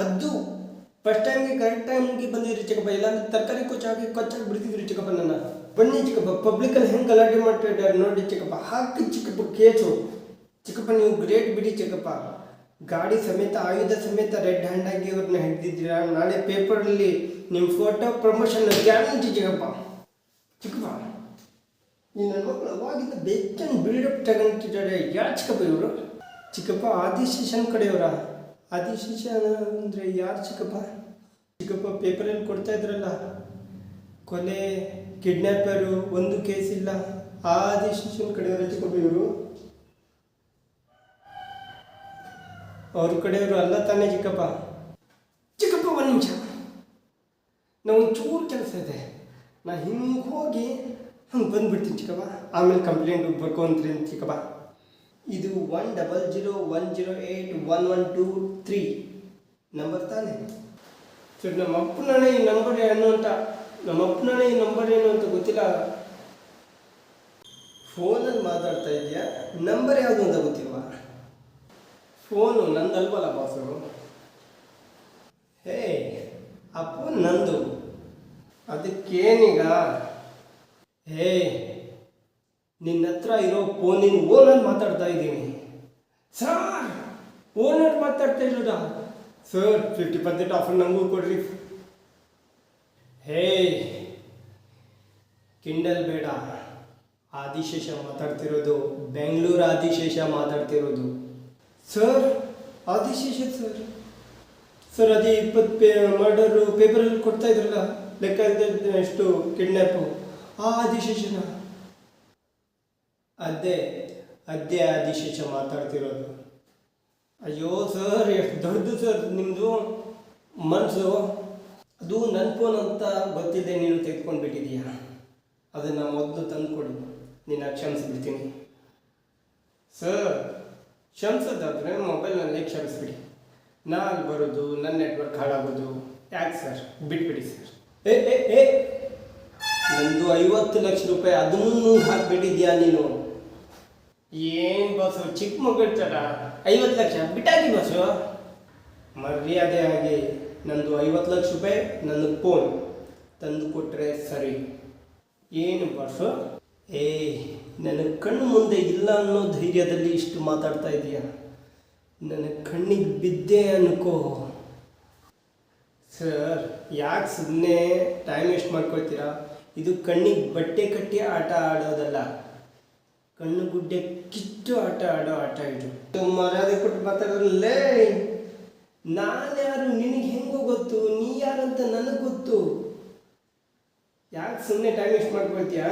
ಅದು ಫಸ್ಟ್ ಟೈಮ್ಗೆ ಕರೆಕ್ಟ್ ಟೈಮ್ಗೆ ಬಂದಿದ್ರಿ ಚಿಕ್ಕಪ್ಪ, ಇಲ್ಲಾಂದ್ರೆ ತರಕಾರಿ ಕೊಚ್ಚಾಗಿ ಬಿಡ್ತಿದ್ರಿ ಚಿಕ್ಕಪ್ಪ. ನನ್ನ ಬನ್ನಿ ಚಿಕ್ಕಪ್ಪ, ಪಬ್ಲಿಕಲ್ಲಿ ಹೆಂಗೆ ಗಲಾಟೆ ಮಾಡ್ತಿದ್ದಾರೆ ನೋಡಿ ಚಿಕ್ಕಪ್ಪ. ಹಾಕಿ ಚಿಕ್ಕಪ್ಪ ಕೇಸು. ಚಿಕ್ಕಪ್ಪ ನೀವು ಗ್ರೇಟ್ ಬಿಡಿ ಚಿಕ್ಕಪ್ಪ. ಗಾಡಿ ಸಮೇತ ಆಯುಧ ಸಮೇತ ರೆಡ್ ಹ್ಯಾಂಡ್ ಆಗಿ ಅವ್ರನ್ನ ಹಿಡಿದಿದ್ದೀರಾ. ನಾಳೆ ಪೇಪರಲ್ಲಿ ನಿಮ್ಮ ಫೋಟೋ ಪ್ರಮೋಷನ್ ಗ್ಯಾರಂಟಿ ಚಿಕ್ಕಪ್ಪ. ಚಿಕ್ಕಪ್ಪ ಈ ನನ್ನ ಮಕ್ಕಳು ಅವಾಗಿಂದ ಬೇಕನ್ ಬಿಲ್ಡಪ್ ತಗೊಂತಿದ್ದಾರೆ. ಯಾರು ಚಿಕ್ಕಪ್ಪ ಇವರು? ಚಿಕ್ಕಪ್ಪ ಆದಿಶೇಷನ್ ಕಡೆಯವರ? ಆದಿಶೇಷನ್ ಅಂದರೆ ಯಾರು ಚಿಕ್ಕಪ್ಪ? ಚಿಕ್ಕಪ್ಪ ಪೇಪರಲ್ಲಿ ಕೊಡ್ತಾ ಇದ್ರಲ್ಲ, ಕೊಲೆ, ಕಿಡ್ನ್ಯಾಪರು, ಒಂದು ಕೇಸ್ ಇಲ್ಲ, ಆದಿಶೇಷನ್ ಕಡೆಯವರ ಚಿಕ್ಕಪ್ಪ ಇವರು? ಅವ್ರ ಕಡೆಯವರು ಅಲ್ಲ ತಾನೇ ಚಿಕ್ಕಪ್ಪ? ಚಿಕ್ಕಪ್ಪ ಒಂದು ನಿಮಿಷ, ನಾವು ಒಂಚೂರು ಕೆಲಸ ಇದೆ, ನಾನು ಹಿಂಗೆ ಹೋಗಿ ಹಂಗೆ ಬಂದುಬಿಡ್ತೀನಿ ಚಿಕ್ಕಪ್ಪ. ಆಮೇಲೆ ಕಂಪ್ಲೇಂಟ್ ಬರ್ಕೊಂತೀನಿ ಚಿಕ್ಕಪ್ಪ. ಇದು 10010081123 ನಂಬರ್ ತಾನೇ ಸರ್? ನಮ್ಮ ಅಪ್ಪನೇ ಈ ನಂಬರ್ ಏನು ಅಂತ ಗೊತ್ತಿಲ್ಲ. ಫೋನಲ್ಲಿ ಮಾತಾಡ್ತಾ ಇದೆಯಾ? ನಂಬರ್ ಯಾವುದು ಅಂತ ಗೊತ್ತಿಲ್ವಾ? Phone ನಂದಲ್ವಲ್ಲ boss. ಹೇ, ಆ ಫೋನ್ ನಂದು, ಅದಕ್ಕೇನೀಗ? ಹೇ, ನಿನ್ನ ಹತ್ರ ಇರೋ ಫೋನಿನ ಓನರ್ ಮಾತಾಡ್ತಾ ಇದ್ದೀನಿ ಸರ್. ಓನರ್ ಮಾತಾಡ್ತಾ ಇರೋದಾ ಸರ್? 50% ಆಫರ್ ನನಗೂ ಕೊಡ್ರಿ. ಹೇ, ಕಿಂಡಲ್ ಬೇಡ, ಆದಿಶೇಷ ಮಾತಾಡ್ತಿರೋದು, ಬೆಂಗಳೂರು ಆದಿಶೇಷ ಮಾತಾಡ್ತಿರೋದು ಸರ್. ಆದಿಶೇಷ ಸರ್? ಸರ್ ಅದೇ 20 ಮರ್ಡರು ಪೇಪರಲ್ಲಿ ಕೊಡ್ತಾ ಇದ್ರಲ್ಲ, ಲೆಕ್ಕ ಎಷ್ಟು ಕಿಡ್ನ್ಯಾಪು, ಆ ಆದಿಶೇಷನ? ಅದೇ ಆದಿಶೇಷ ಮಾತಾಡ್ತಿರೋದು. ಅಯ್ಯೋ ಸರ್, ಎಷ್ಟು ದೊಡ್ಡದು ಸರ್ ನಿಮ್ಮದು ಮನಸ್ಸು. ಅದು ನನ್ನ ಫೋನ್ ಅಂತ ಗೊತ್ತಿದೆ, ನೀನು ತೆಗೆದುಕೊಂಡು ಬಿಟ್ಟಿದೀಯಾ. ಅದನ್ನು ಮೊದಲು ತಂದುಕೊಡು, ನಿನ್ನ ಕ್ಷಮಿಸ್ಬಿಡ್ತೀನಿ ಸರ್. ಕ್ಷಮಿಸೋದಾದರೆ ಮೊಬೈಲ್ನಲ್ಲೇ ಕ್ಷಮಿಸ್ಬಿಡಿ. ನಾನು ಬರೋದು, ನನ್ನ ನೆಟ್ವರ್ಕ್ ಹಾಳಾಗೋದು ಯಾಕೆ ಸರ್? ಬಿಟ್ಬಿಡಿ ಸರ್. ಏ ನಂದು 50 ಲಕ್ಷ ರೂಪಾಯಿ ಅದನ್ನು ಹಾಕಿಬಿಟ್ಟಿದ್ಯಾ ನೀನು? ಏನು ಬಸ್ಸು, ಚಿಕ್ಕ ಮಗು ಥರ 50 ಲಕ್ಷ ಬಿಟ್ಟಾಗಿ ಬಸ್ಸು. ಮರ್ಯಾದೆ ಆಗಿ ನಂದು 50 ಲಕ್ಷ ರೂಪಾಯಿ ನನ್ನ ಫೋನ್ ತಂದು ಕೊಟ್ಟರೆ ಸರಿ. ಏನು ಬಸ್ಸು? ನನ್ನ ಕಣ್ಣು ಮುಂದೆ ಇಲ್ಲ ಅನ್ನೋ ಧೈರ್ಯದಲ್ಲಿ ಇಷ್ಟು ಮಾತಾಡ್ತಾ ಇದೀಯ. ನನ್ನ ಕಣ್ಣಿಗೆ ಬಿದ್ದೆ ಅನ್ಕೋ ಸರ್. ಯಾಕೆ ಸುಮ್ಮನೆ ಟೈಮ್ ವೇಸ್ಟ್ ಮಾಡ್ಕೊಳ್ತೀರಾ? ಇದು ಕಣ್ಣಿಗೆ ಬಟ್ಟೆ ಕಟ್ಟಿ ಆಟ ಆಡೋದಲ್ಲ, ಕಣ್ಣು ಗುಡ್ಡೆ ಕಿತ್ತು ಆಟ ಆಡೋ ಆಟ ಇದು. ಮರ್ಯಾದೆ ಕೊಟ್ಟು ಮಾತಾಡೋಲ್ಲೇ. ನಾನು ಯಾರು ನಿನಗೆ ಹೆಂಗೋ ಗೊತ್ತು, ನೀ ಯಾರಂತ ನನಗೆ ಗೊತ್ತು. ಯಾಕೆ ಸುಮ್ಮನೆ ಟೈಮ್ ವೇಸ್ಟ್ ಮಾಡ್ಕೊಳ್ತೀಯಾ?